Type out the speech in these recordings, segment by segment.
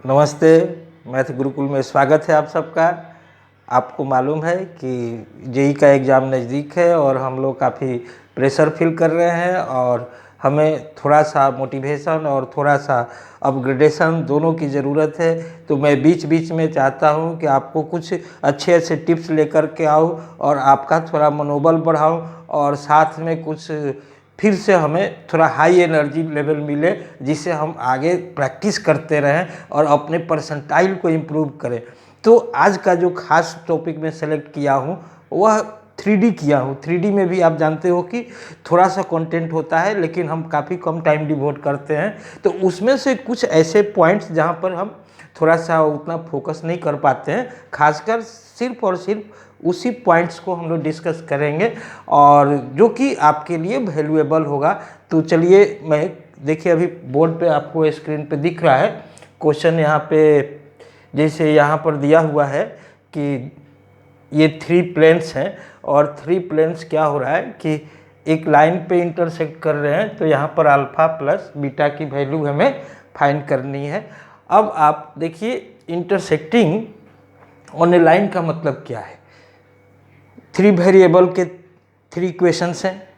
नमस्ते। मैथ गुरुकुल में स्वागत है आप सबका। आपको मालूम है कि जेई का एग्ज़ाम नज़दीक है और हम लोग काफ़ी प्रेशर फील कर रहे हैं और हमें थोड़ा सा मोटिवेशन और थोड़ा सा अपग्रेडेशन दोनों की ज़रूरत है। तो मैं बीच बीच में चाहता हूं कि आपको कुछ अच्छे अच्छे टिप्स लेकर के आऊं और आपका थोड़ा मनोबल बढ़ाऊं और साथ में कुछ फिर से हमें थोड़ा हाई एनर्जी लेवल मिले, जिससे हम आगे प्रैक्टिस करते रहें और अपने परसेंटाइल को इम्प्रूव करें। तो आज का जो खास टॉपिक मैं सेलेक्ट किया हूँ वह 3D किया हूँ। 3D में भी आप जानते हो कि थोड़ा सा कंटेंट होता है, लेकिन हम काफ़ी कम टाइम डिवोट करते हैं। तो उसमें से कुछ ऐसे पॉइंट्स जहाँ पर हम थोड़ा सा उतना फोकस नहीं कर पाते हैं, खासकर सिर्फ और सिर्फ उसी पॉइंट्स को हम लोग डिस्कस करेंगे और जो कि आपके लिए वैल्यूएबल होगा। तो चलिए, मैं देखिए अभी बोर्ड पे आपको स्क्रीन पे दिख रहा है क्वेश्चन। यहाँ पे जैसे यहाँ पर दिया हुआ है कि ये 3 प्लेन्स हैं और 3 प्लेन्स क्या हो रहा है कि एक लाइन पे इंटरसेक्ट कर रहे हैं। तो यहाँ पर अल्फा प्लस बीटा की वैल्यू हमें फाइंड करनी है। अब आप देखिए, इंटरसेक्टिंग ऑन ए लाइन का मतलब क्या है। 3 वेरिएबल के 3 इक्वेशंस हैं,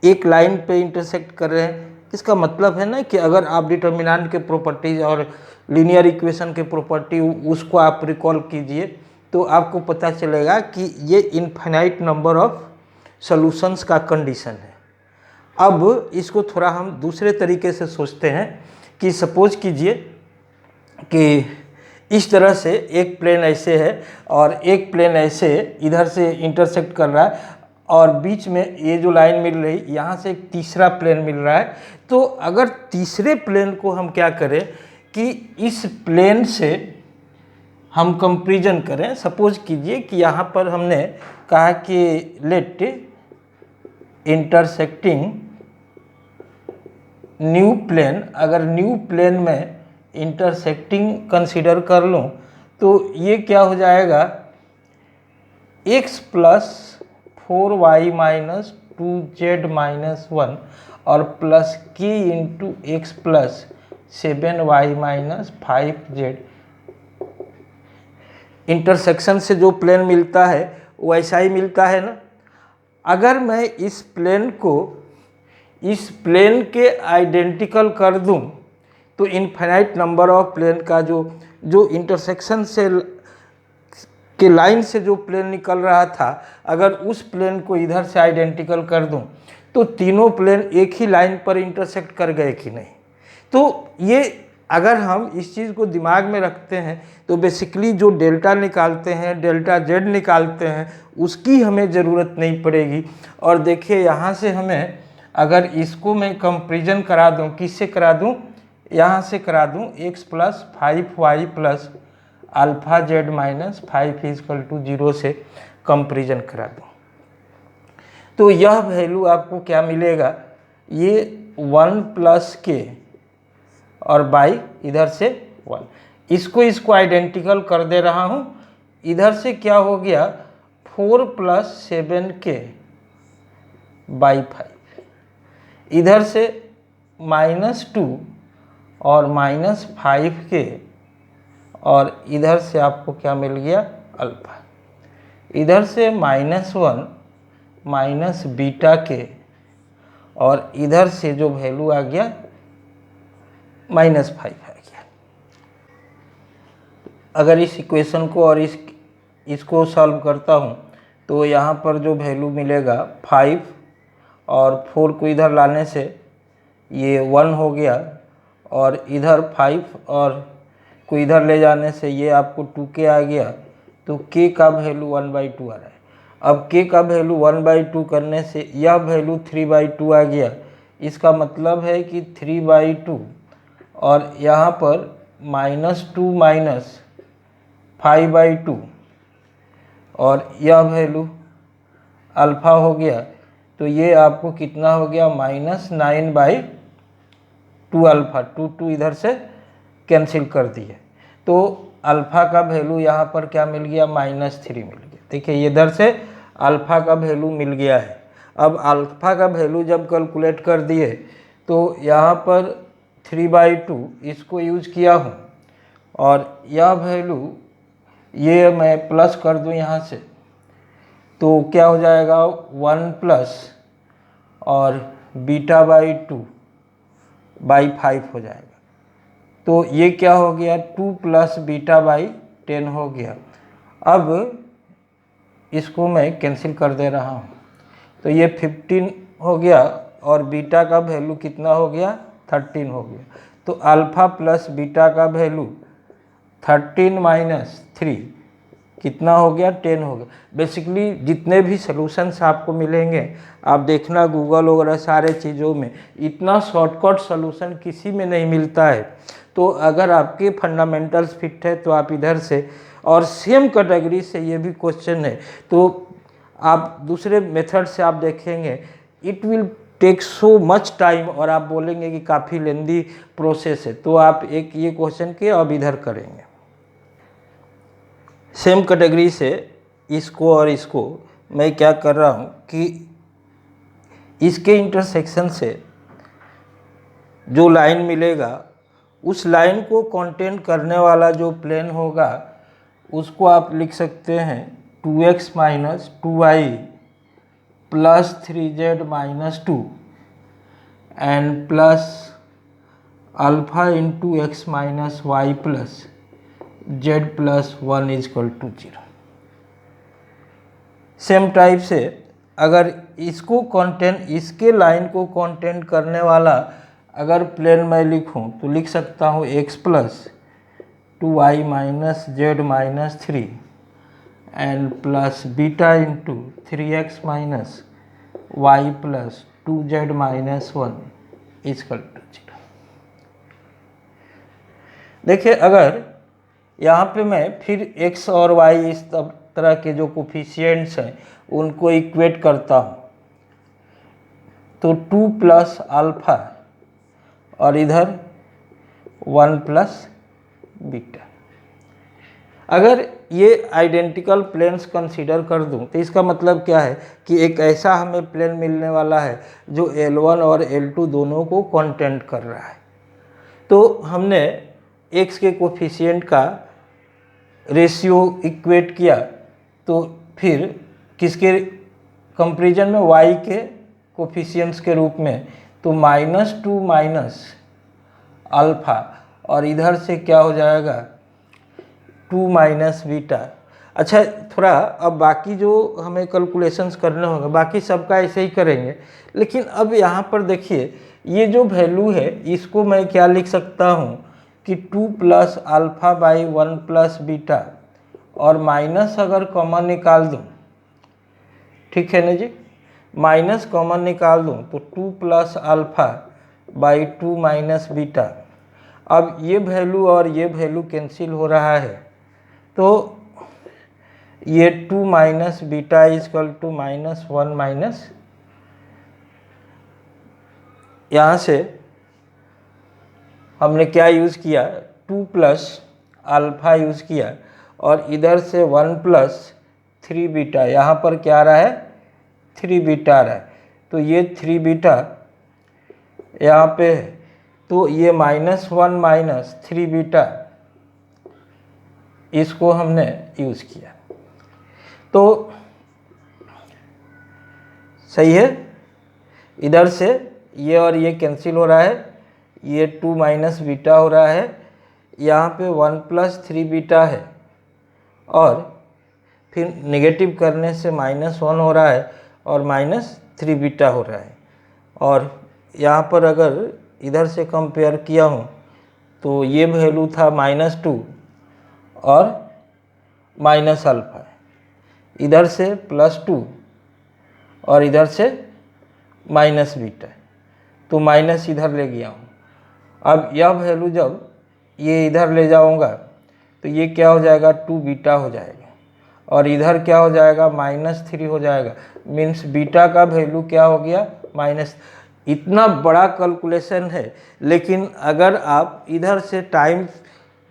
एक लाइन पे इंटरसेक्ट कर रहे हैं। इसका मतलब है ना कि अगर आप डिटर्मिनेंट के प्रॉपर्टीज और लीनियर इक्वेशन के प्रॉपर्टी उसको आप रिकॉल कीजिए तो आपको पता चलेगा कि ये इनफाइनाइट नंबर ऑफ सॉल्यूशंस का कंडीशन है। अब इसको थोड़ा हम दूसरे तरीके से सोचते हैं कि सपोज कीजिए कि इस तरह से एक प्लेन ऐसे है और एक प्लेन ऐसे इधर से इंटरसेक्ट कर रहा है और बीच में ये जो लाइन मिल रही, यहाँ से एक तीसरा प्लेन मिल रहा है। तो अगर तीसरे प्लेन को हम क्या करें कि इस प्लेन से हम कंपैरिजन करें। सपोज कीजिए कि यहाँ पर हमने कहा कि लेट इंटरसेक्टिंग न्यू प्लेन, अगर न्यू प्लेन में इंटरसेक्टिंग कंसीडर कर लूँ तो ये क्या हो जाएगा, x plus 4y minus 2z minus 1 और plus k into x plus 7y minus 5z। Intersection से जो प्लेन मिलता है वैसा ही मिलता है ना। अगर मैं इस प्लेन को इस प्लेन के आइडेंटिकल कर दूं तो इनफाइनाइट नंबर ऑफ प्लेन का जो इंटरसेक्शन से के लाइन से जो प्लेन निकल रहा था, अगर उस प्लेन को इधर से आइडेंटिकल कर दूं तो तीनों प्लेन एक ही लाइन पर इंटरसेक्ट कर गए कि नहीं। तो ये अगर हम इस चीज़ को दिमाग में रखते हैं तो बेसिकली जो डेल्टा निकालते हैं, डेल्टा जेड निकालते हैं, उसकी हमें ज़रूरत नहीं पड़ेगी। और देखिए यहाँ से हमें अगर इसको मैं कंपैरिजन करा दूं, किससे करा दूं, यहाँ से करा दूं x plus 5y plus alpha Z minus 5 is equal to 0 से कंपैरिजन करा दूं तो यह वैल्यू आपको क्या मिलेगा, ये 1 प्लस के और बाई इधर से 1, इसको आइडेंटिकल कर दे रहा हूँ। इधर से क्या हो गया 4 प्लस 7k बाई 5, इधर से -2 और -5k और इधर से आपको क्या मिल गया अल्फा, इधर से -1 माइनस बीटा के और इधर से जो वैल्यू आ गया -5 आ गया। अगर इस इक्वेशन को और इसको सॉल्व करता हूँ तो यहाँ पर जो वैल्यू मिलेगा 5 और 4 को इधर लाने से ये 1 हो गया और इधर 5 और को इधर ले जाने से ये आपको 2k आ गया। तो k का वैल्यू 1/2 आ रहा है। अब k का वैल्यू 1/2 करने से यह वैल्यू 3/2 आ गया। इसका मतलब है कि 3/2 और यहाँ पर -2 माइनस 5/2 और यह वैल्यू अल्फा हो गया। तो ये आपको कितना हो गया -9/2 अल्फा, 2 इधर से कैंसिल कर दिए। तो अल्फ़ा का वैल्यू यहाँ पर क्या मिल गया -3 मिल गया। देखिए इधर से अल्फ़ा का वैल्यू मिल गया है। अब अल्फ़ा का वैल्यू जब कैलकुलेट कर दिए तो यहाँ पर 3/2 इसको यूज किया हूँ और यह वैल्यू ये मैं प्लस कर दूं यहाँ से, तो क्या हो जाएगा 1 प्लस और बीटा बाई 2/5 हो जाएगा। तो ये क्या हो गया 2 प्लस बीटा बाई 10 हो गया। अब इसको मैं कैंसिल कर दे रहा हूँ, तो ये 15 हो गया और बीटा का वैल्यू कितना हो गया 13 हो गया। तो अल्फ़ा प्लस बीटा का वैल्यू 13 माइनस 3 कितना हो गया 10 हो गया। बेसिकली जितने भी सॉल्यूशंस आपको मिलेंगे आप देखना गूगल वगैरह सारे चीज़ों में, इतना शॉर्टकट सॉल्यूशन किसी में नहीं मिलता है। तो अगर आपके फंडामेंटल्स फिट है तो आप इधर से, और सेम कैटेगरी से ये भी क्वेश्चन है तो आप दूसरे मेथड से आप देखेंगे, it will take so much time और आप बोलेंगे कि काफ़ी लेंदी प्रोसेस है। तो आप एक ये क्वेश्चन के अब इधर करेंगे सेम कैटेगरी से, इसको और इसको मैं क्या कर रहा हूँ कि इसके इंटरसेक्शन से जो लाइन मिलेगा उस लाइन को कंटेन करने वाला जो प्लेन होगा उसको आप लिख सकते हैं 2x minus 2y plus 3z minus 2 and plus alpha into X minus Y plus z plus 1 is equal to 0। Same type से अगर इसको कंटेन, इसके लाइन को कंटेन करने वाला अगर प्लेन मैं लिखूं तो लिख सकता हूं x plus 2y minus Z minus 3 and plus beta into 3x minus Y plus 2z minus 1 is equal to 0। देखिए अगर यहाँ पे मैं फिर x और y इस तरह के जो कोफिशिएंट्स हैं उनको इक्वेट करता हूँ, तो 2 प्लस अल्फा और इधर 1 प्लस बीटा। अगर ये आइडेंटिकल प्लेन्स कंसीडर कर दूं तो इसका मतलब क्या है कि एक ऐसा हमें प्लेन मिलने वाला है जो L1 और L2 दोनों को कंटेंट कर रहा है। तो हमने x के कोफिशिएंट का रेशियो इक्वेट किया, तो फिर किसके कंपैरिजन में y के कोफिशिएंट्स के रूप में, तो -2 माइनस अल्फा और इधर से क्या हो जाएगा 2 माइनस बीटा। अच्छा थोड़ा अब बाकी जो हमें कैलकुलेशंस करने होंगे बाकी सबका ऐसे ही करेंगे, लेकिन अब यहाँ पर देखिए ये जो वैल्यू है इसको मैं क्या लिख सकता हूँ कि 2 plus alpha by 1 plus beta, और माइनस अगर कॉमन निकाल दूँ, ठीक है ना जी, माइनस कॉमन निकाल दूँ तो 2 plus alpha by 2 minus beta. अब ये वैल्यू और ये वैल्यू कैंसिल हो रहा है, तो ये 2 minus beta is equal to -1 minus, यहाँ से हमने क्या यूज़ किया 2 प्लस अल्फा यूज़ किया और इधर से 1 प्लस 3 बीटा, यहाँ पर क्या आ रहा है 3 बीटा आ रहा है, तो ये 3 बीटा यहाँ पे है, तो ये -1 माइनस 3 बीटा इसको हमने यूज़ किया। तो सही है, इधर से ये और ये कैंसिल हो रहा है, ये 2 माइनस बीटा हो रहा है, यहाँ पे 1 प्लस 3 बीटा है और फिर नेगेटिव करने से -1 हो रहा है और -3 बीटा हो रहा है। और यहाँ पर अगर इधर से कंपेयर किया हूँ तो ये वैल्यू था -2 और माइनस अल्फा, इधर से +2 और इधर से माइनस बीटा, तो माइनस इधर ले गया हूँ। अब यह वैल्यू जब ये इधर ले जाऊँगा तो ये क्या हो जाएगा 2 बीटा हो जाएगा और इधर क्या हो जाएगा -3 हो जाएगा, मीन्स बीटा का वैल्यू क्या हो गया माइनस। इतना बड़ा कैलकुलेशन है, लेकिन अगर आप इधर से टाइम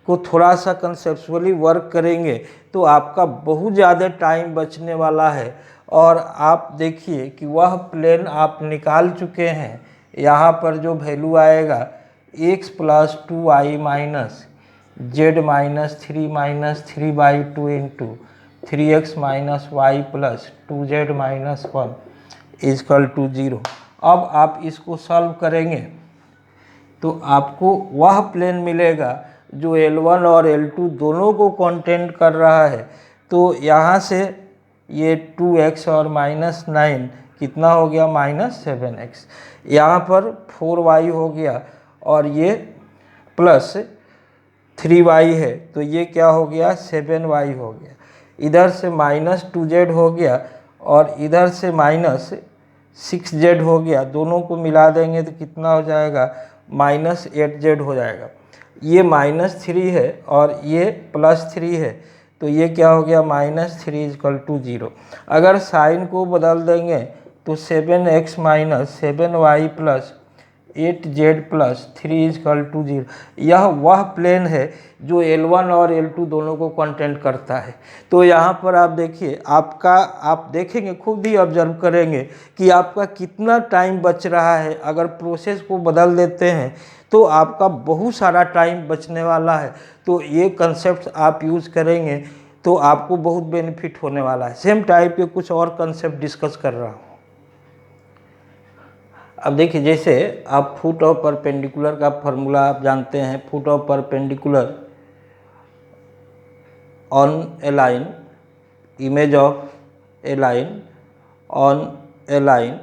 को थोड़ा सा कंसेप्चुअली वर्क करेंगे तो आपका बहुत ज़्यादा टाइम बचने वाला है। और आप देखिए कि वह प्लेन आप निकाल चुके हैं, यहाँ पर जो वैल्यू आएगा x plus 2y minus Z minus 3 into 3x minus Y plus 2z minus 1 is equal to 0। अब आप इसको सॉल्व करेंगे तो आपको वह प्लेन मिलेगा जो L1 और L2 दोनों को कंटेंट कर रहा है। तो यहाँ से ये 2x और -9 कितना हो गया -7x, यहाँ पर 4y हो गया और ये प्लस 3y है तो ये क्या हो गया 7y हो गया। इधर से -2z हो गया और इधर से -6z हो गया, दोनों को मिला देंगे तो कितना हो जाएगा -8z हो जाएगा। ये -3 है और ये +3 है तो ये क्या हो गया -3 = 0। अगर साइन को बदल देंगे तो 7x - 7y + 8z + 3 = 0। यह वह प्लेन है जो L1 और L2 दोनों को कंटेंट करता है। तो यहाँ पर आप देखिए, आप देखेंगे, खुद ही ऑब्जर्व करेंगे कि आपका कितना टाइम बच रहा है। अगर प्रोसेस को बदल देते हैं तो आपका बहुत सारा टाइम बचने वाला है। तो ये कंसेप्ट आप यूज़ करेंगे तो आपको बहुत बेनिफिट होने वाला है। सेम टाइप के कुछ और कंसेप्ट डिस्कस कर रहा हूँ। अब देखिए, जैसे आप फुट ऑफ परपेंडिकुलर का फॉर्मूला आप जानते हैं। Foot of perpendicular on a line, image of a line on a line,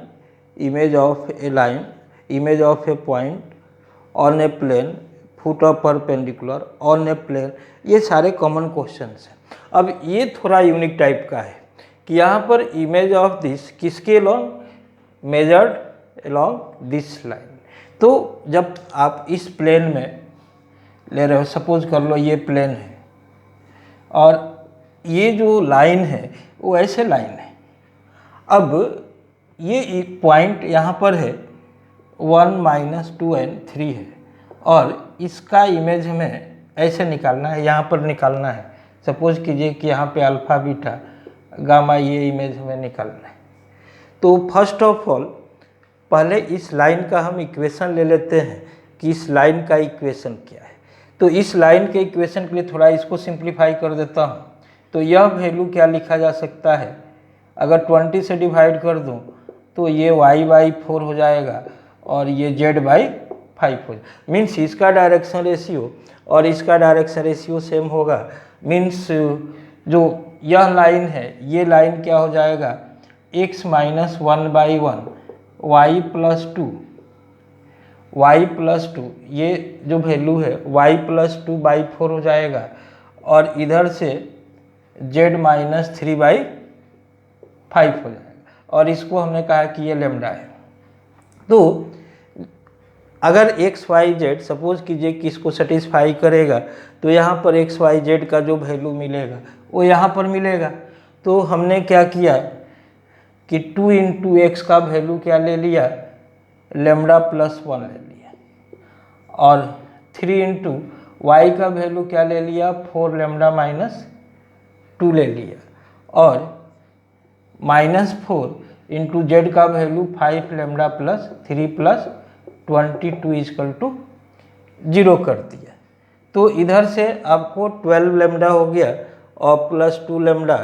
image of a line, image of a point on a plane, foot of perpendicular on a plane, ये सारे common questions हैं। अब ये थोड़ा unique type का है कि यहाँ पर इमेज ऑफ दिस किसके long, measured along this line. तो जब आप इस प्लेन में ले रहे हो, सपोज कर लो ये प्लेन है और ये जो लाइन है वो ऐसे लाइन है। अब ये एक पॉइंट यहाँ पर है 1 - 2 and 3 है और इसका इमेज हमें ऐसे निकालना है, यहाँ पर निकालना है। सपोज कीजिए कि यहाँ पे अल्फ़ा बीटा गामा ये इमेज हमें निकालना है। तो फर्स्ट ऑफ ऑल पहले इस लाइन का हम इक्वेशन ले लेते हैं कि इस लाइन का इक्वेशन क्या है। तो इस लाइन के इक्वेशन के लिए थोड़ा इसको सिंप्लीफाई कर देता हूँ। तो यह वैल्यू क्या लिखा जा सकता है, अगर 20 से डिवाइड कर दूँ तो ये y/4 हो जाएगा और ये z/5 हो जाएगा। मीन्स इसका डायरेक्शन रेशियो और इसका डायरेक्शन रेशियो सेम होगा। मीन्स जो यह लाइन है, ये लाइन क्या हो जाएगा x - 1/1 y + 2 ये जो वैल्यू है y + 2/4 हो जाएगा और इधर से z - 3/5 हो जाएगा और इसको हमने कहा कि ये लेमडा है। तो अगर x y z सपोज कीजिए कि इसको सेटिस्फाई करेगा तो यहाँ पर x y z का जो वैल्यू मिलेगा वो यहाँ पर मिलेगा। तो हमने क्या किया कि 2 × x का वैल्यू क्या ले लिया, लेमडा +1 ले लिया और 3 × y का वैल्यू क्या ले लिया 4 लेमडा -2 ले लिया और -4 × z का वैल्यू 5 लेमडा +3 + 22 = 0 कर दिया। तो इधर से आपको 12 लेमडा हो गया और +2 लेमडा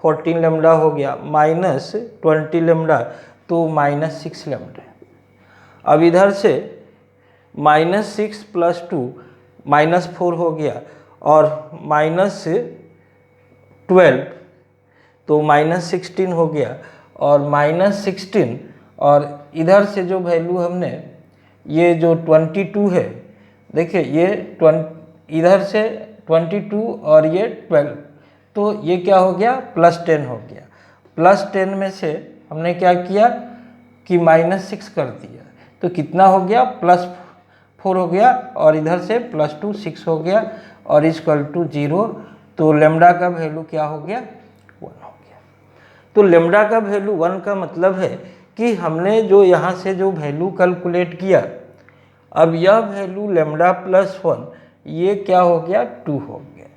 14 लेमडा हो गया, -20 लेमडा तो -6 लेमडा। अब इधर से -6 + 2 -4 हो गया और -12 तो -16 हो गया और -16 और इधर से जो वैल्यू हमने ये जो 22 है, देखिए ये इधर से 22 और ये 12 तो ये क्या हो गया +10 हो गया। +10 में से हमने क्या किया कि -6 कर दिया तो कितना हो गया +4 हो गया और इधर से +2 6 हो गया और = 0। तो लेमडा का वैल्यू क्या हो गया 1 हो गया। तो लेमडा का वैल्यू 1 का मतलब है कि हमने जो यहाँ से जो वैल्यू कैलकुलेट किया, अब यह वैल्यू लेमडा +1 ये क्या हो गया 2 हो गया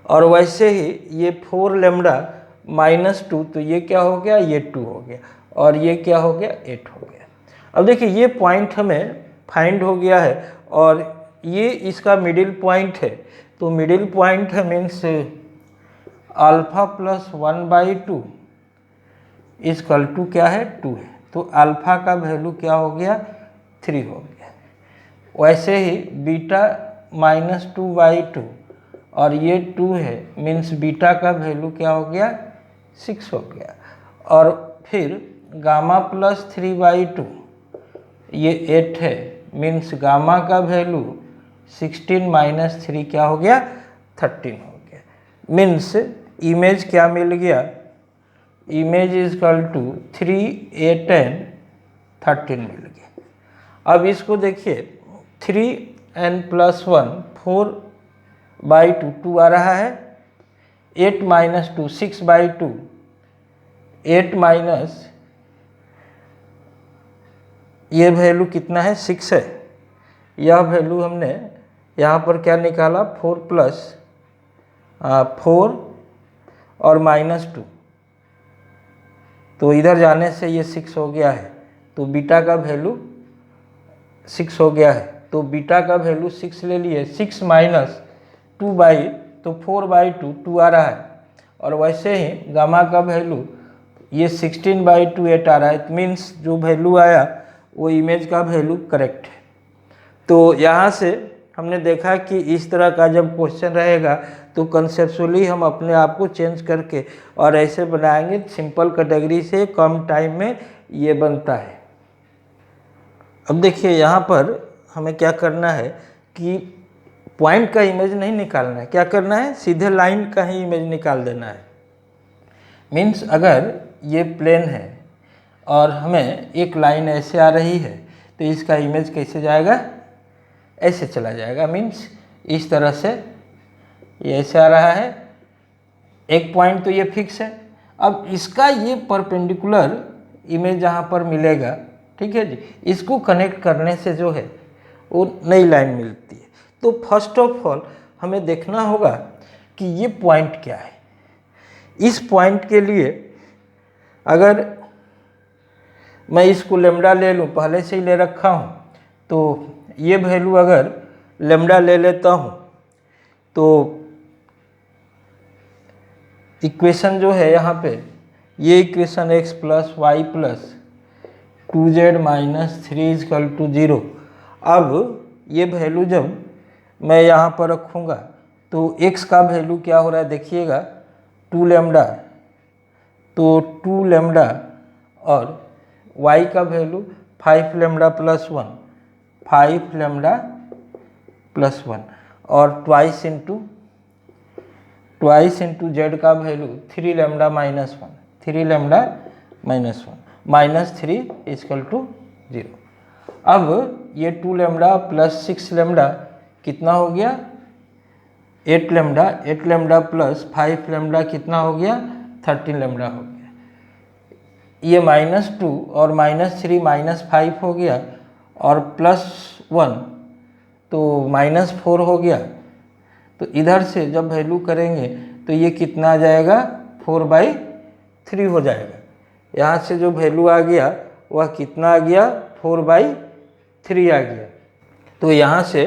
और वैसे ही ये 4 लेमडा -2 तो ये क्या हो गया ये 2 हो गया और ये क्या हो गया 8 हो गया। अब देखिए ये पॉइंट हमें फाइंड हो गया है और ये इसका मिडिल पॉइंट है, तो मिडिल पॉइंट है means alpha plus 1/2 is equal to क्या है 2 है, तो अल्फा का वैल्यू क्या हो गया 3 हो गया। वैसे ही बीटा -2/2 और ये 2 है मीन्स बीटा का वैल्यू क्या हो गया 6 हो गया। और फिर गामा प्लस 3/2 ये 8 है मीन्स गामा का वैल्यू 16 - 3 क्या हो गया 13 हो गया। मीन्स इमेज क्या मिल गया, image is equal to 3, 8 and 13 मिल गया। अब इसको देखिए 3n + 1 4/2 2 आ रहा है, 8 - 2 6/2 8 माइनस ये वैल्यू कितना है 6 है। यह वैल्यू हमने यहाँ पर क्या निकाला 4 + 4 और -2, तो इधर जाने से ये 6 हो गया है, तो बीटा का वैल्यू 6 हो गया है, तो बीटा का वैल्यू 6 ले लिए। 6 - 2 तो 4/2 2 आ रहा है, और वैसे ही गामा का वैल्यू ये 16/2 8 आ रहा है। मीन्स जो वैल्यू आया वो इमेज का वैल्यू करेक्ट है। तो यहाँ से हमने देखा कि इस तरह का जब क्वेश्चन रहेगा तो कंसेप्चुअली हम अपने आप को चेंज करके और ऐसे बनाएंगे, सिंपल कैटेगरी से कम टाइम में ये बनता है। अब देखिए यहाँ पर हमें क्या करना है कि पॉइंट का इमेज नहीं निकालना है, क्या करना है सीधे लाइन का ही इमेज निकाल देना है। मीन्स अगर ये प्लेन है और हमें एक लाइन ऐसे आ रही है तो इसका इमेज कैसे जाएगा, ऐसे चला जाएगा। मीन्स इस तरह से ये ऐसे आ रहा है, एक पॉइंट तो ये फिक्स है। अब इसका ये परपेंडिकुलर इमेज जहाँ पर मिलेगा, ठीक है जी, इसको कनेक्ट करने से जो है वो नई लाइन मिलती है। तो फर्स्ट ऑफ ऑल हमें देखना होगा कि ये पॉइंट क्या है। इस पॉइंट के लिए अगर मैं इसको लेमडा ले लूँ, पहले से ही ले रखा हूँ, तो ये वैल्यू अगर लेमडा ले लेता हूँ तो इक्वेशन जो है यहाँ पे ये इक्वेशन x + y + 2z - 3 = 0। अब ये वैल्यू जब मैं यहाँ पर रखूँगा तो x का वैल्यू क्या हो रहा है देखिएगा 2 लेमडा, तो 2 लेमडा, और y का वैल्यू 5 लेमडा + 1 5 लेमडा + 1, और ट्वाइस इंटू z का वैल्यू 3 लेमडा - 1 3 लेमडा - 1 -3 = 0। अब ये 2 लेमडा + 6 लेमडा कितना हो गया 8 लेमडा, 8 लेमडा + 5 लेमडा कितना हो गया 13 लेमडा हो गया। ये -2 और -3 -5 हो गया, और +1 तो -4 हो गया। तो इधर से जब वैल्यू करेंगे तो ये कितना आ जाएगा 4/3 हो जाएगा। यहाँ से जो वैल्यू आ गया वह कितना आ गया 4/3 आ गया। तो यहाँ से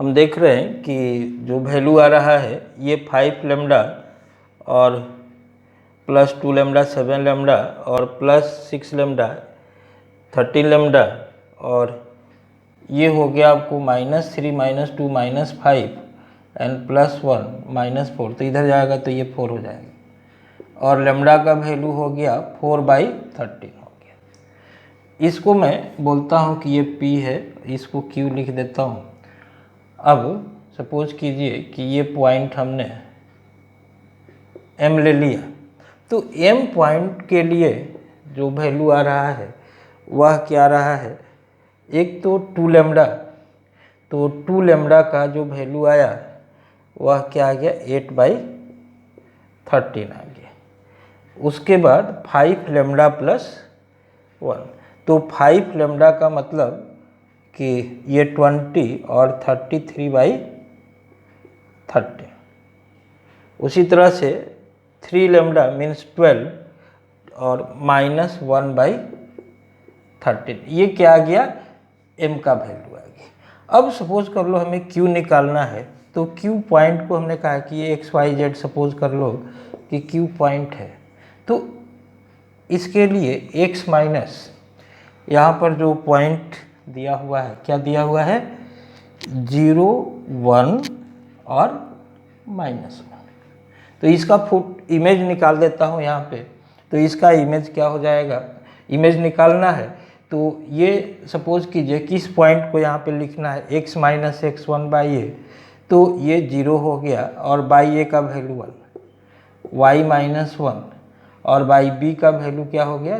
हम देख रहे हैं कि जो वैल्यू आ रहा है ये 5 लेमडा और +2 लेमडा 7 लेमडा और +6 लेमडा 13 लेमडा, और ये हो गया आपको -3 -2 -5 एंड +1 -4, तो इधर जाएगा तो ये 4 हो जाएगा, और लेमडा का वैल्यू हो गया 4/13 हो गया। इसको मैं बोलता हूँ कि ये P है, इसको Q लिख देता हूँ। अब सपोज कीजिए कि ये पॉइंट हमने M ले लिया, तो M पॉइंट के लिए जो वैल्यू आ रहा है वह क्या आ रहा है, एक तो 2 लेमडा, तो 2 लेमडा का जो वैल्यू आया वह क्या आ गया 8/13 आ गया। उसके बाद 5 लेमडा + 1, तो 5 लेमडा का मतलब कि ये 20 और 33/30। उसी तरह से 3 लेमडा मीन्स 12 और -1/13, ये क्या आ गया M का वैल्यू आ गया। अब सपोज कर लो हमें Q निकालना है, तो Q पॉइंट को हमने कहा कि ये XYZ सपोज कर लो कि Q पॉइंट है, तो इसके लिए x माइनस यहाँ पर जो पॉइंट दिया हुआ है, क्या दिया हुआ है, 0, 1 और -1। तो इसका फुट इमेज निकाल देता हूँ यहाँ पे। तो इसका इमेज क्या हो जाएगा, इमेज निकालना है तो ये सपोज कीजिए किस पॉइंट को यहाँ पे लिखना है, x माइनस x1 बाई ए, तो ये 0 हो गया और बाई ए का वैल्यू 1, y माइनस 1 और बाई बी का वैल्यू क्या हो गया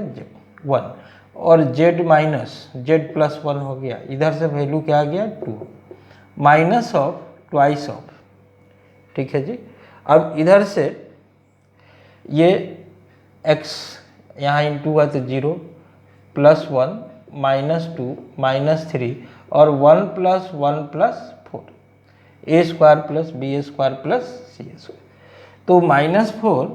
1 और z माइनस z प्लस 1 हो गया, इधर से वैल्यू क्या आ गया 2 माइनस ऑफ ट्वाइस ऑफ, ठीक है जी। अब इधर से ये x यहाँ इंटू हुआ तो 0 प्लस 1 माइनस 2 माइनस 3 और 1 plus 1 plus 4, A square plus B square plus C square, तो -4,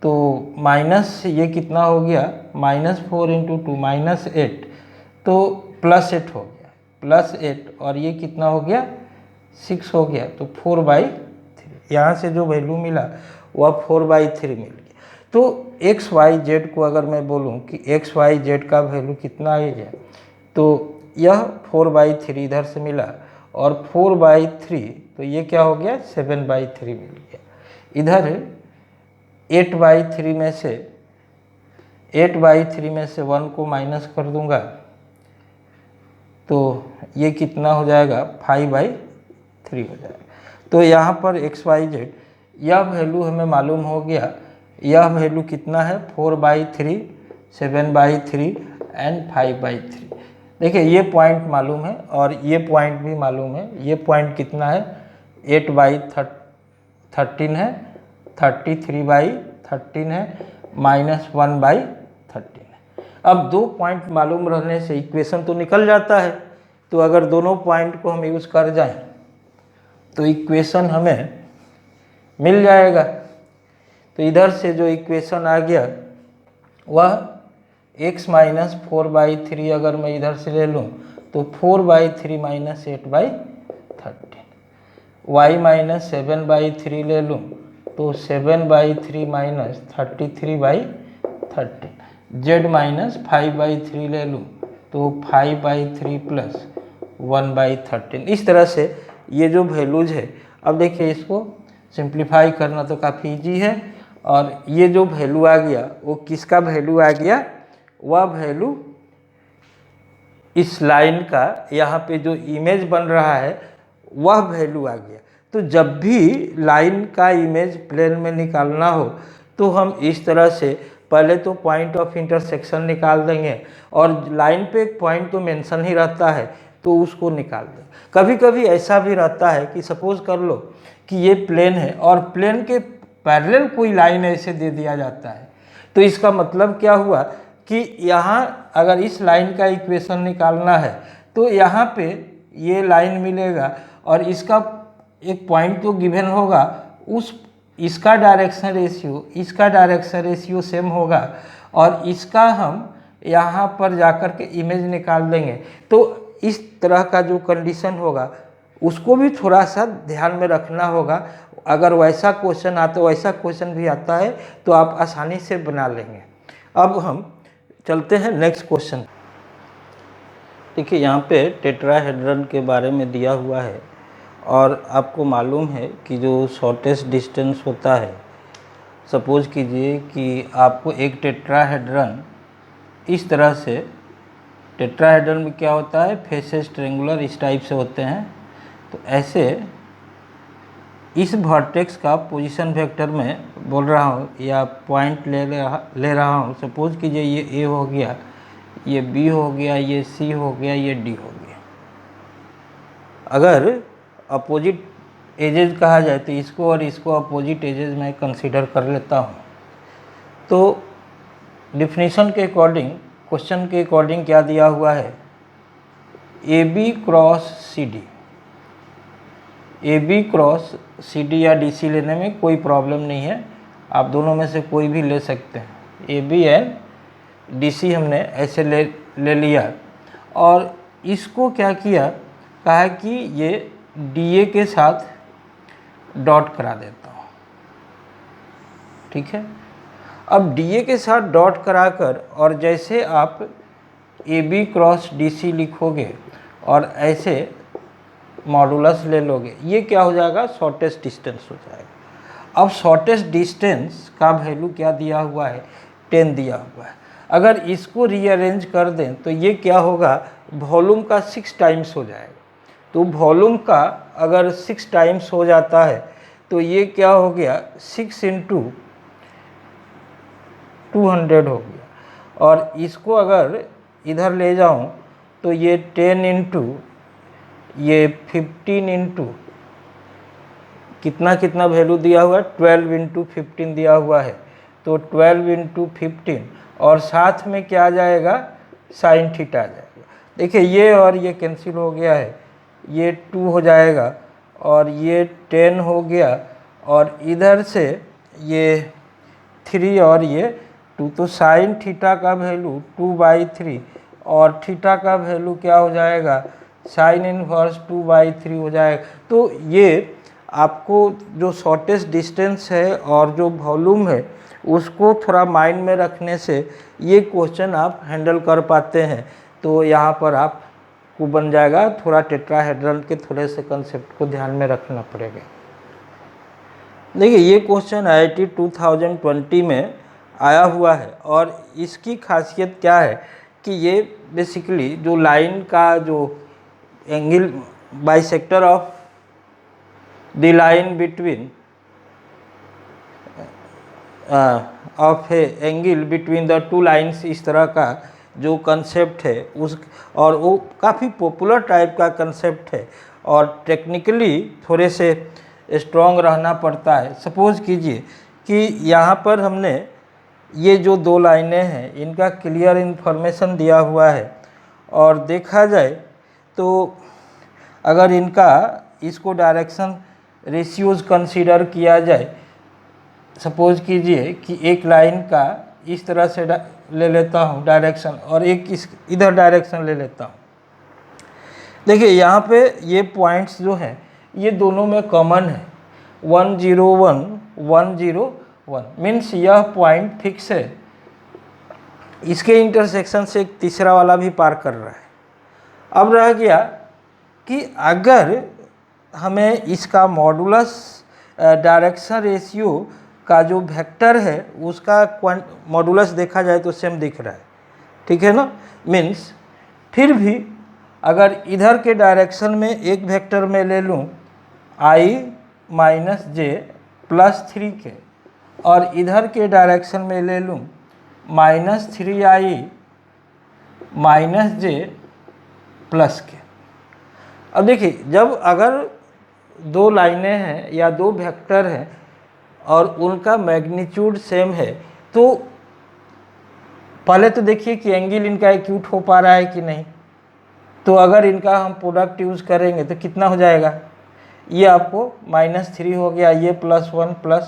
तो माइनस ये कितना हो गया, -4 इंटू 2 -8, तो +8 हो गया, +8 और ये कितना हो गया 6 हो गया, तो 4/3 यहाँ से जो वैल्यू मिला वह 4/3 मिल गया। तो XYZ को अगर मैं बोलूँ कि XYZ का वैल्यू कितना आ गया, तो यह 4/3 इधर से मिला और 4/3, तो ये क्या हो गया 7/3 मिल गया। इधर 8/3 में से 1 को माइनस कर दूंगा तो ये कितना हो जाएगा 5/3 हो जाएगा। तो यहाँ पर XYZ यह वैल्यू हमें मालूम हो गया, यह वैल्यू कितना है 4/3, 7/3 एंड 5/3। देखिए ये पॉइंट मालूम है और ये पॉइंट भी मालूम है। ये पॉइंट कितना है 8/13 है, 33/13 है, -1/13 है। अब दो पॉइंट मालूम रहने से इक्वेशन तो निकल जाता है। तो अगर दोनों पॉइंट को हम यूज़ कर जाएं तो इक्वेशन हमें मिल जाएगा। तो इधर से जो इक्वेशन आ गया वह x माइनस 4/3 अगर मैं इधर से ले लूँ तो 4/3 माइनस 8/13, y माइनस 7/3 ले लूँ तो 7/3 माइनस 33/13, z माइनस 5/3 ले लूँ तो 5/3 प्लस 1/13। इस तरह से ये जो वैल्यूज है, अब देखिए इसको सिंप्लीफाई करना तो काफ़ी इजी है। और ये जो वैल्यू आ गया वो किसका वैल्यू आ गया, वह वैल्यू इस लाइन का, यहाँ पे जो इमेज बन रहा है वह वैल्यू आ गया। तो जब भी लाइन का इमेज प्लेन में निकालना हो तो हम इस तरह से पहले तो पॉइंट ऑफ इंटरसेक्शन निकाल देंगे और लाइन पे एक पॉइंट तो मेंशन ही रहता है तो उसको निकाल दें। कभी कभी ऐसा भी रहता है कि सपोज कर लो कि ये प्लेन है और प्लेन के पैरेलल कोई लाइन ऐसे दे दिया जाता है, तो इसका मतलब क्या हुआ कि यहाँ अगर इस लाइन का इक्वेशन निकालना है तो यहाँ पे ये लाइन मिलेगा और इसका एक पॉइंट तो गिवन होगा, उस इसका डायरेक्शन रेशियो सेम होगा और इसका हम यहाँ पर जाकर के इमेज निकाल देंगे। तो इस तरह का जो कंडीशन होगा उसको भी थोड़ा सा ध्यान में रखना होगा। अगर वैसा क्वेश्चन आता, वैसा क्वेश्चन भी आता है तो आप आसानी से बना लेंगे। अब हम चलते हैं नेक्स्ट क्वेश्चन। देखिए यहाँ पे टेट्राहेड्रन के बारे में दिया हुआ है और आपको मालूम है कि जो शॉर्टेस्ट डिस्टेंस होता है, सपोज कीजिए कि आपको एक टेट्राहेड्रन इस तरह से, टेट्राहेड्रन में क्या होता है फेसेस ट्रेंगुलर इस टाइप से होते हैं, तो ऐसे इस वर्टेक्स का पोजीशन वेक्टर में बोल रहा हूँ या पॉइंट ले रहा हूँ। सपोज कीजिए ये ए हो गया, ये बी हो गया, ये सी हो गया, ये डी हो गया। अगर अपोजिट एजेस कहा जाए तो इसको और इसको अपोजिट एजेस में कंसीडर कर लेता हूँ। तो डिफिनीशन के अकॉर्डिंग, क्वेश्चन के अकॉर्डिंग क्या दिया हुआ है, A B cross C D. A B cross C D या डी सी लेने में कोई प्रॉब्लम नहीं है, आप दोनों में से कोई भी ले सकते हैं। A B and D C हमने ऐसे ले लिया और इसको क्या किया, कहा है कि ये DA के साथ डॉट करा देता हूँ, ठीक है। अब DA के साथ डॉट कराकर और जैसे आप AB क्रॉस DC लिखोगे और ऐसे मॉडुलस ले लोगे, ये क्या हो जाएगा, शॉर्टेस्ट डिस्टेंस हो जाएगा। अब शॉर्टेस्ट डिस्टेंस का वैल्यू क्या दिया हुआ है, 10 दिया हुआ है। अगर इसको रीअरेंज कर दें तो ये क्या होगा, वॉल्यूम का 6 टाइम्स हो जाएगा। तो वॉल्यूम का अगर 6 टाइम्स हो जाता है तो ये क्या हो गया, 6 × 200 हो गया। और इसको अगर इधर ले जाऊं तो ये 10 × ये 15 × कितना वैल्यू दिया हुआ है, 12 × 15 दिया हुआ है। तो 12 × 15 और साथ में क्या आ जाएगा, साइन थीटा आ जाएगा। देखिए ये और ये कैंसिल हो गया है, ये 2 हो जाएगा और ये 10 हो गया और इधर से ये 3 और ये 2। तो साइन थीटा का वैल्यू 2/3 और थीटा का वैल्यू क्या हो जाएगा, साइन इनवर्स 2/3 हो जाएगा। तो ये आपको जो शॉर्टेस्ट डिस्टेंस है और जो वॉल्यूम है उसको थोड़ा माइंड में रखने से ये क्वेश्चन आप हैंडल कर पाते हैं। तो यहाँ पर आपको बन जाएगा, थोड़ा टेट्राहेड्रल के थोड़े से कंसेप्ट को ध्यान में रखना पड़ेगा। देखिए ये क्वेश्चन IIT 2020 में आया हुआ है और इसकी खासियत क्या है कि ये बेसिकली जो लाइन का जो angle bisector of the line between of A angle between the two lines, इस तरह का जो कंसेप्ट है उस, और वो काफ़ी पॉपुलर टाइप का कंसेप्ट है और टेक्निकली थोड़े से स्ट्रॉन्ग रहना पड़ता है। सपोज़ कीजिए कि यहाँ पर हमने ये जो 2 लाइनें हैं इनका क्लियर इन्फॉर्मेशन दिया हुआ है और देखा जाए तो अगर इनका इसको डायरेक्शन रेशियोज कंसीडर किया जाए, सपोज कीजिए कि एक लाइन का इस तरह से ले लेता हूँ डायरेक्शन और एक इस इधर डायरेक्शन ले लेता हूँ। देखिए यहाँ पे ये पॉइंट्स जो हैं ये दोनों में कॉमन है, 101 101 मीन्स यह पॉइंट फिक्स है, इसके इंटरसेक्शन से एक तीसरा वाला भी पार कर रहा है। अब रह गया कि अगर हमें इसका मॉडुलस डायरेक्शन रेशियो का जो वेक्टर है उसका मॉडुलस देखा जाए तो सेम दिख रहा है, ठीक है ना। मीन्स फिर भी अगर इधर के डायरेक्शन में एक वेक्टर में ले लूँ I - j + 3k और इधर के डायरेक्शन में ले लूँ -3I - j + k। अब देखिए जब अगर 2 लाइनें हैं या 2 वेक्टर हैं और उनका मैग्नीट्यूड सेम है तो पहले तो देखिए कि एंगल इनका एक्यूट हो पा रहा है कि नहीं। तो अगर इनका हम प्रोडक्ट यूज़ करेंगे तो कितना हो जाएगा, ये आपको -3 हो गया, ये +1 +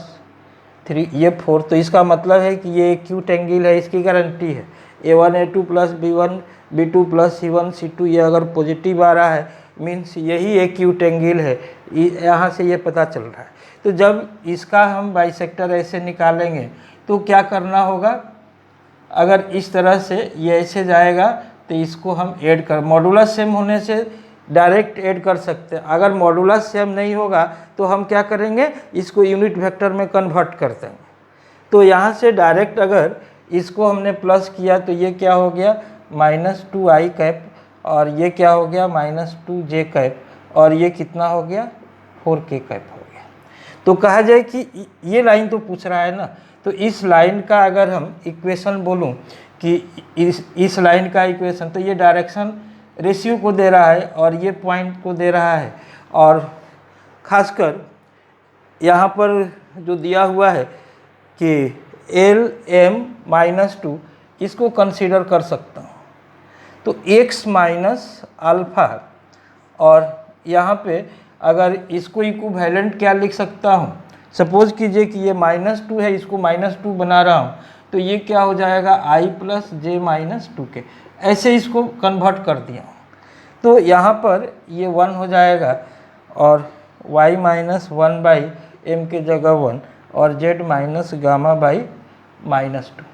3 ये 4। तो इसका मतलब है कि ये एक्यूट एंगल है, इसकी गारंटी है। A1 A2 + B1 B2 + C1 C2 ये अगर पॉजिटिव आ रहा है मीन्स यही एक्यूट एंगल है, यहाँ से ये पता चल रहा है। तो जब इसका हम बाइसेक्टर ऐसे निकालेंगे तो क्या करना होगा, अगर इस तरह से ये ऐसे जाएगा तो इसको हम ऐड कर, मॉडुलस सेम होने से डायरेक्ट ऐड कर सकते हैं। अगर मॉडुलस सेम नहीं होगा तो हम क्या करेंगे, इसको यूनिट वेक्टर में कन्वर्ट कर देंगे। तो यहाँ से डायरेक्ट अगर इसको हमने प्लस किया तो ये क्या हो गया -2i और ये क्या हो गया -2j और ये कितना हो गया 4k हो गया। तो कहा जाए कि ये लाइन तो पूछ रहा है ना, तो इस लाइन का अगर हम इक्वेशन बोलूं कि इस लाइन का इक्वेशन, तो ये डायरेक्शन रेशियो को दे रहा है और ये पॉइंट को दे रहा है। और ख़ासकर यहाँ पर जो दिया हुआ है कि Lm - 2 इसको कंसीडर कर सकता हूँ। तो x - अल्फ़ा और यहाँ पे अगर इसको इक्विवेलेंट क्या लिख सकता हूँ, सपोज कीजिए कि ये -2 है, इसको -2 बना रहा हूँ तो ये क्या हो जाएगा I + j - 2k, ऐसे इसको कन्वर्ट कर दिया हूँ। तो यहाँ पर ये 1 हो जाएगा और y माइनस 1/m के जगह 1 और z माइनस गामा बाई -2।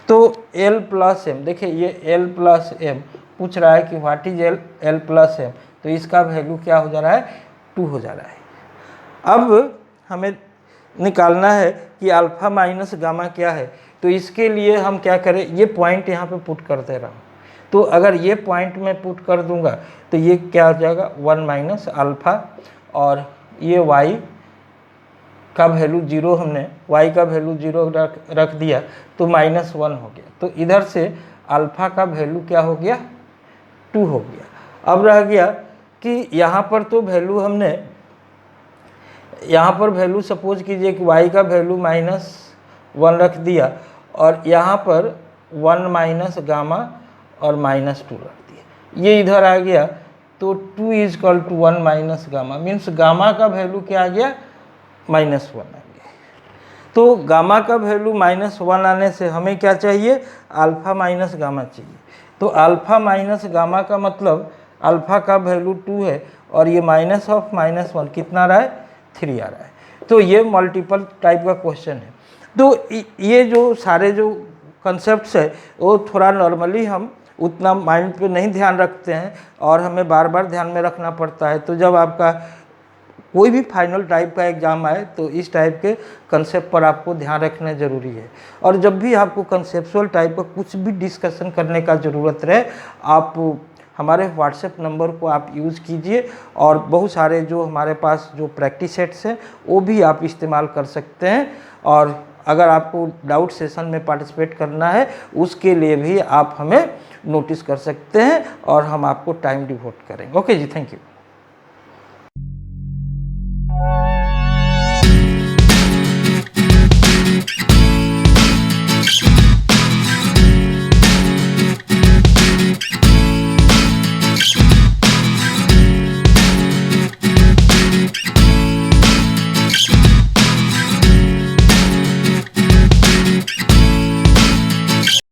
तो l प्लस m, देखिए ये l प्लस m पूछ रहा है कि what is l plus m, तो इसका वैल्यू क्या हो जा रहा है, 2 हो जा रहा है। अब हमें निकालना है कि अल्फा माइनस गामा क्या है। तो इसके लिए हम क्या करें, ये पॉइंट यहाँ पे पुट कर दे रहा हूँ। तो अगर ये पॉइंट मैं पुट कर दूंगा तो ये क्या हो जाएगा, 1 माइनस अल्फ़ा, और ये y का वैल्यू 0, हमने y का वैल्यू 0 रख दिया तो -1 हो गया। तो इधर से अल्फ़ा का वैल्यू क्या हो गया, 2 हो गया। अब रह गया कि यहाँ पर तो वैल्यू हमने, यहाँ पर वैल्यू सपोज कीजिए कि y का वैल्यू -1 रख दिया और यहाँ पर 1 माइनस गामा और -2 रख दिया, ये इधर आ गया। तो 2 is equal to 1 minus gamma, means gamma का वैल्यू क्या आ गया, -1 आ गया। तो गामा का वैल्यू -1 आने से हमें क्या चाहिए, अल्फ़ा माइनस गामा चाहिए। तो अल्फ़ा माइनस गामा का मतलब अल्फ़ा का वैल्यू 2 है और ये माइनस ऑफ -1 कितना रहा है, 3 आ रहा है। तो ये मल्टीपल टाइप का क्वेश्चन है। तो ये जो सारे जो कंसेप्ट्स है वो थोड़ा नॉर्मली हम उतना माइंड पे नहीं ध्यान रखते हैं और हमें बार बार ध्यान में रखना पड़ता है। तो जब आपका कोई भी फाइनल टाइप का एग्ज़ाम आए तो इस टाइप के कंसेप्ट पर आपको ध्यान रखना ज़रूरी है। और जब भी आपको कंसेप्चुअल टाइप का कुछ भी डिस्कशन करने का ज़रूरत रहे, आप हमारे व्हाट्सएप नंबर को आप यूज़ कीजिए और बहुत सारे जो हमारे पास जो प्रैक्टिस सेट्स हैं वो भी आप इस्तेमाल कर सकते हैं। और अगर आपको डाउट सेशन में पार्टिसिपेट करना है उसके लिए भी आप हमें नोटिस कर सकते हैं और हम आपको टाइम डिवोट करेंगे। ओके जी, थैंक यू।